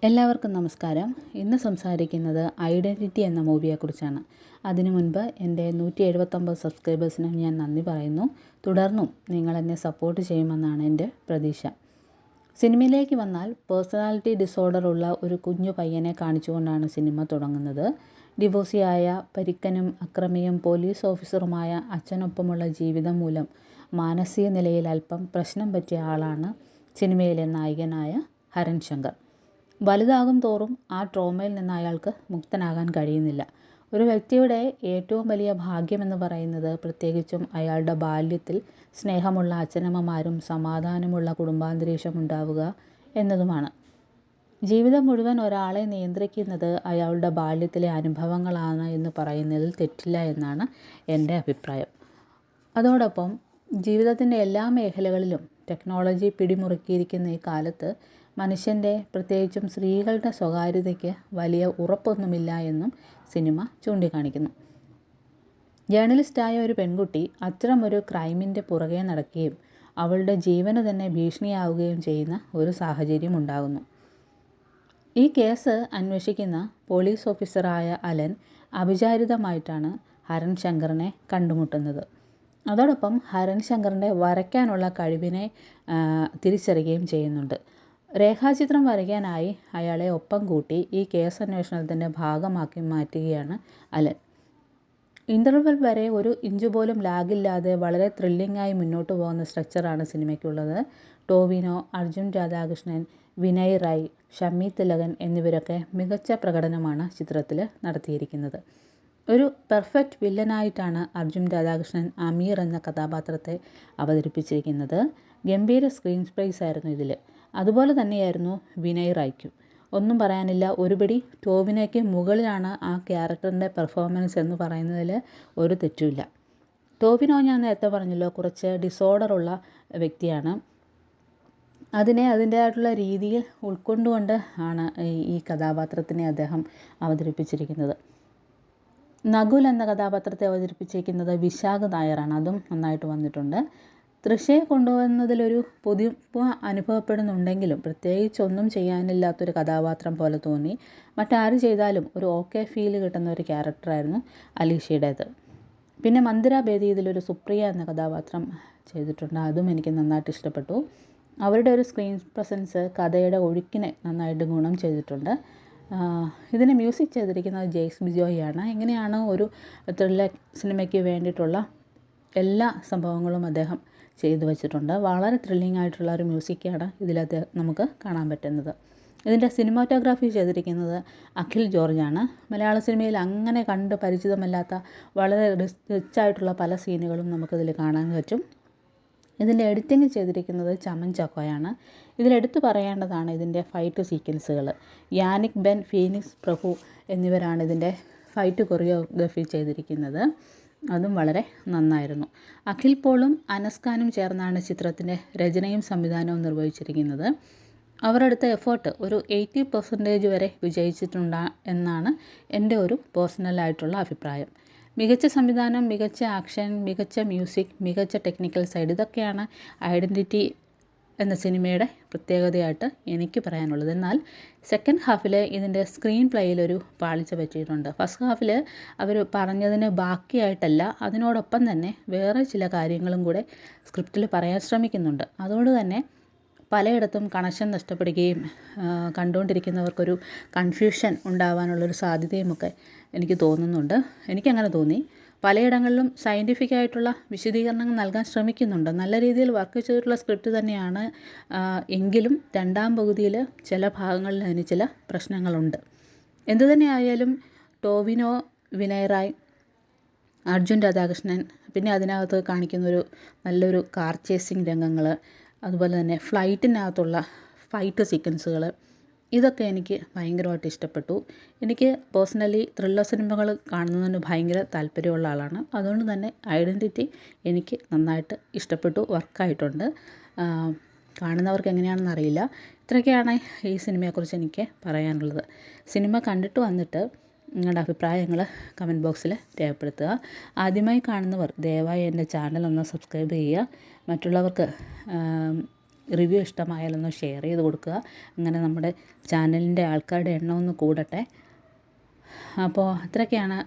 എല്ലാവർക്കും നമസ്കാരം. ഇന്ന് സംസാരിക്കുന്നത് ഐഡൻറ്റിറ്റി എന്ന മൂവിയെക്കുറിച്ചാണ്. അതിനു മുൻപ് എൻ്റെ 179 സബ്സ്ക്രൈബേഴ്സിന് ഞാൻ നന്ദി പറയുന്നു. തുടർന്നും നിങ്ങളെന്നെ സപ്പോർട്ട് ചെയ്യുമെന്നാണ് എൻ്റെ പ്രതീക്ഷ. സിനിമയിലേക്ക് വന്നാൽ പേഴ്സണാലിറ്റി ഡിസോർഡർ ഉള്ള ഒരു കുഞ്ഞു പയ്യനെ കാണിച്ചുകൊണ്ടാണ് സിനിമ തുടങ്ങുന്നത്. ഡിവോഴ്സിയായ പരുക്കനും അക്രമിയും പോലീസ് ഓഫീസറുമായ അച്ഛനൊപ്പമുള്ള ജീവിതം മൂലം മാനസിക നിലയിൽ അല്പം പ്രശ്നം പറ്റിയ ആളാണ് സിനിമയിലെ നായകനായ ഹരൺ ശങ്കർ. വലുതാകും തോറും ആ ട്രോമയിൽ നിന്ന് അയാൾക്ക് മുക്തനാകാൻ കഴിയുന്നില്ല. ഒരു വ്യക്തിയുടെ ഏറ്റവും വലിയ ഭാഗ്യമെന്ന് പറയുന്നത് പ്രത്യേകിച്ചും അയാളുടെ ബാല്യത്തിൽ സ്നേഹമുള്ള അച്ഛനമ്മമാരും സമാധാനമുള്ള കുടുംബാന്തരീക്ഷം ഉണ്ടാവുക എന്നതുമാണ്. ജീവിതം മുഴുവൻ ഒരാളെ നിയന്ത്രിക്കുന്നത് അയാളുടെ ബാല്യത്തിലെ അനുഭവങ്ങളാണ് എന്ന് പറയുന്നതിൽ തെറ്റില്ല എന്നാണ് എൻ്റെ അഭിപ്രായം. അതോടൊപ്പം ജീവിതത്തിൻ്റെ എല്ലാ മേഖലകളിലും ടെക്നോളജി പിടിമുറുക്കിയിരിക്കുന്ന ഈ കാലത്ത് മനുഷ്യൻ്റെ പ്രത്യേകിച്ചും സ്ത്രീകളുടെ സ്വകാര്യതയ്ക്ക് വലിയ ഉറപ്പൊന്നുമില്ല എന്നും സിനിമ ചൂണ്ടിക്കാണിക്കുന്നു. ജേർണലിസ്റ്റായ ഒരു പെൺകുട്ടി അത്തരമൊരു ക്രൈമിൻ്റെ പുറകെ നടക്കുകയും അവളുടെ ജീവന് തന്നെ ഭീഷണിയാവുകയും ചെയ്യുന്ന ഒരു സാഹചര്യം ഉണ്ടാകുന്നു. ഈ കേസ് അന്വേഷിക്കുന്ന പോലീസ് ഓഫീസറായ അലൻ അവിചാരിതമായിട്ടാണ് ഹരൺ ശങ്കറിനെ കണ്ടുമുട്ടുന്നത്. അതോടൊപ്പം ഹരൺ ശങ്കറിൻ്റെ വരയ്ക്കാനുള്ള കഴിവിനെ തിരിച്ചറിയുകയും ചെയ്യുന്നുണ്ട്. രേഖാചിത്രം വരയ്ക്കാനായി അയാളെ ഒപ്പം കൂട്ടി ഈ കേസ് അന്വേഷണത്തിൻ്റെ ഭാഗമാക്കി മാറ്റുകയാണ് അലൻ. ഇൻ്റർവെൽ വരെ ഒരു ഇഞ്ച് പോലും ലാഗില്ലാതെ വളരെ ത്രില്ലിംഗായി മുന്നോട്ട് പോകുന്ന സ്ട്രക്ചറാണ് സിനിമയ്ക്കുള്ളത്. ടോവിനോ, അർജുൻ രാധാകൃഷ്ണൻ, വിനയ് റായ്, ഷമ്മി തിലകൻ എന്നിവരൊക്കെ മികച്ച പ്രകടനമാണ് ചിത്രത്തിൽ നടത്തിയിരിക്കുന്നത്. ഒരു പെർഫെക്റ്റ് വില്ലനായിട്ടാണ് അർജുൻ രാധാകൃഷ്ണൻ അമീർ എന്ന കഥാപാത്രത്തെ അവതരിപ്പിച്ചിരിക്കുന്നത്. ഗംഭീര സ്ക്രീൻ സ്പേസ് ആയിരുന്നു ഇതിൽ. അതുപോലെ തന്നെയായിരുന്നു വിനയ് റായ്ക്കും. ഒന്നും പറയാനില്ല. ഒരുപടി ടോവിനോയ്ക്ക് മുകളിലാണ് ആ ക്യാരക്ടറിൻ്റെ പെർഫോമൻസ് എന്ന് പറയുന്നതിൽ ഒരു തെറ്റുമില്ല. ടോവിനോ ഞാൻ നേരത്തെ പറഞ്ഞല്ലോ, കുറച്ച് ഡിസോർഡറുള്ള വ്യക്തിയാണ്. അതിനെ അതിൻ്റേതായിട്ടുള്ള രീതിയിൽ ഉൾക്കൊണ്ടുകൊണ്ട് ആണ് ഈ കഥാപാത്രത്തിനെ അദ്ദേഹം അവതരിപ്പിച്ചിരിക്കുന്നത്. നകുൽ എന്ന കഥാപാത്രത്തെ അവതരിപ്പിച്ചിരിക്കുന്നത് വിശാഖ് നായരാണ്. അതും നന്നായിട്ട് വന്നിട്ടുണ്ട്. തൃഷയെ കൊണ്ടുവന്നതിലൊരു പുതുമ അനുഭവപ്പെടുന്നുണ്ടെങ്കിലും പ്രത്യേകിച്ചൊന്നും ചെയ്യാനില്ലാത്തൊരു കഥാപാത്രം പോലെ തോന്നി. മറ്റാര് ചെയ്താലും ഒരു ഓക്കെ ഫീൽ കിട്ടുന്ന ഒരു ക്യാരക്ടറായിരുന്നു അലീഷയുടേത്. പിന്നെ മന്ദിര ബേദി ഇതിലൊരു സുപ്രിയ എന്ന കഥാപാത്രം ചെയ്തിട്ടുണ്ട്. അതും എനിക്ക് നന്നായിട്ട് ഇഷ്ടപ്പെട്ടു. അവരുടെ ഒരു സ്ക്രീൻ പ്രസൻസ് കഥയുടെ ഒഴുക്കിനെ നന്നായിട്ട് ഗുണം ചെയ്തിട്ടുണ്ട്. ഇതിന് മ്യൂസിക് ചെയ്തിരിക്കുന്നത് ജെയ്സ് ബിജോയാണ്. എങ്ങനെയാണ് ഒരു ത്രില്ലർ സിനിമയ്ക്ക് വേണ്ടിയിട്ടുള്ള എല്ലാ സംഭവങ്ങളും അദ്ദേഹം ചെയ്തു വച്ചിട്ടുണ്ട്. വളരെ ത്രില്ലിംഗ് ആയിട്ടുള്ള ഒരു മ്യൂസിക്കാണ് ഇതിലത് നമുക്ക് കാണാൻ പറ്റുന്നത്. ഇതിൻ്റെ സിനിമാറ്റോഗ്രാഫി ചെയ്തിരിക്കുന്നത് അഖിൽ ജോർജാണ്. മലയാള സിനിമയിൽ അങ്ങനെ കണ്ട് പരിചിതമല്ലാത്ത വളരെ റിച്ചായിട്ടുള്ള പല സീനുകളും നമുക്കിതിൽ കാണാൻ പറ്റും. ഇതിൻ്റെ എഡിറ്റിംഗ് ചെയ്തിരിക്കുന്നത് ചമൻ ചക്കോയാണ്. ഇതിലെടുത്തു പറയേണ്ടതാണ് ഇതിൻ്റെ ഫൈറ്റ് സീക്വൻസുകൾ. യാനിക് ബെൻ, ഫീനിക്സ് പ്രഭു എന്നിവരാണ് ഇതിൻ്റെ ഫൈറ്റ് കൊറിയോഗ്രഫി ചെയ്തിരിക്കുന്നത്. അതും വളരെ നന്നായിരുന്നു. അഖിൽ പോളും അനസ് ഖാനും ചേർന്നാണ് ചിത്രത്തിൻ്റെ രചനയും സംവിധാനവും നിർവഹിച്ചിരിക്കുന്നത്. അവരെടുത്ത എഫേർട്ട് ഒരു 80% വരെ വിജയിച്ചിട്ടുണ്ട് എന്നാണ് എൻ്റെ ഒരു പേഴ്സണലായിട്ടുള്ള അഭിപ്രായം. മികച്ച സംവിധാനം, മികച്ച ആക്ഷൻ, മികച്ച മ്യൂസിക്, മികച്ച ടെക്നിക്കൽ സൈഡ്, ഇതൊക്കെയാണ് ഐഡൻറ്റിറ്റി എന്ന സിനിമയുടെ പ്രത്യേകതയായിട്ട് എനിക്ക് പറയാനുള്ളത്. എന്നാൽ സെക്കൻഡ് ഹാഫിൽ ഇതിൻ്റെ സ്ക്രീൻ പ്ലേയിലൊരു പാളിച്ച പറ്റിയിട്ടുണ്ട്. ഫസ്റ്റ് ഹാഫിൽ അവർ പറഞ്ഞതിന് ബാക്കിയായിട്ടല്ല, അതിനോടൊപ്പം തന്നെ വേറെ ചില കാര്യങ്ങളും കൂടെ സ്ക്രിപ്റ്റിൽ പറയാൻ ശ്രമിക്കുന്നുണ്ട്. അതുകൊണ്ട് തന്നെ പലയിടത്തും കണക്ഷൻ നഷ്ടപ്പെടുകയും കണ്ടുകൊണ്ടിരിക്കുന്നവർക്കൊരു കൺഫ്യൂഷൻ ഉണ്ടാവാനുള്ളൊരു സാധ്യതയുമൊക്കെ എനിക്ക് തോന്നുന്നുണ്ട്. എനിക്കങ്ങനെ തോന്നി. പലയിടങ്ങളിലും സയൻറ്റിഫിക് ആയിട്ടുള്ള വിശദീകരണങ്ങൾ നൽകാൻ ശ്രമിക്കുന്നുണ്ട്. നല്ല രീതിയിൽ വർക്ക് ചെയ്തിട്ടുള്ള സ്ക്രിപ്റ്റ് തന്നെയാണ്. എങ്കിലും രണ്ടാം പകുതിയിൽ ചില ഭാഗങ്ങളിൽ അതിന് ചില പ്രശ്നങ്ങളുണ്ട്. എന്തുതന്നെ ആയാലും ടോവിനോ, വിനയ് റായ്, അർജുൻ രാധാകൃഷ്ണൻ, പിന്നെ അതിനകത്ത് കാണിക്കുന്നൊരു നല്ലൊരു കാർ ചേസിങ് രംഗങ്ങൾ, അതുപോലെ തന്നെ ഫ്ലൈറ്റിനകത്തുള്ള ഫൈറ്റ് സീക്വൻസുകൾ, ഇതൊക്കെ എനിക്ക് ഭയങ്കരമായിട്ട് ഇഷ്ടപ്പെട്ടു. എനിക്ക് പേഴ്സണലി ത്രില്ലർ സിനിമകൾ കാണുന്നതിന് ഭയങ്കര താല്പര്യമുള്ള ആളാണ്. അതുകൊണ്ട് തന്നെ ഐഡൻറ്റിറ്റി എനിക്ക് നന്നായിട്ട് ഇഷ്ടപ്പെട്ടു, വർക്കായിട്ടുണ്ട്. കാണുന്നവർക്ക് എങ്ങനെയാണെന്ന് അറിയില്ല. ഇത്രയൊക്കെയാണ് ഈ സിനിമയെക്കുറിച്ച് എനിക്ക് പറയാനുള്ളത്. സിനിമ കണ്ടിട്ട് വന്നിട്ട് നിങ്ങളുടെ അഭിപ്രായങ്ങൾ കമൻറ്റ് ബോക്സിൽ രേഖപ്പെടുത്തുക. ആദ്യമായി കാണുന്നവർ ദയവായി എൻ്റെ ചാനൽ ഒന്ന് സബ്സ്ക്രൈബ് ചെയ്യുക. മറ്റുള്ളവർക്ക് റിവ്യൂ ഇഷ്ടമായാലൊന്ന് ഷെയർ ചെയ്ത് കൊടുക്കുക. അങ്ങനെ നമ്മുടെ ചാനലിൻ്റെ ആൾക്കാരുടെ എണ്ണം ഒന്ന് കൂടട്ടെ. അപ്പോൾ അത്രയൊക്കെയാണ്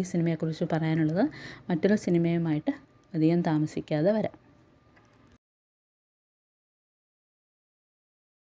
ഈ സിനിമയെക്കുറിച്ച് പറയാനുള്ളത്. മറ്റൊരു സിനിമയുമായിട്ട് അധികം താമസിക്കാതെ വരാം.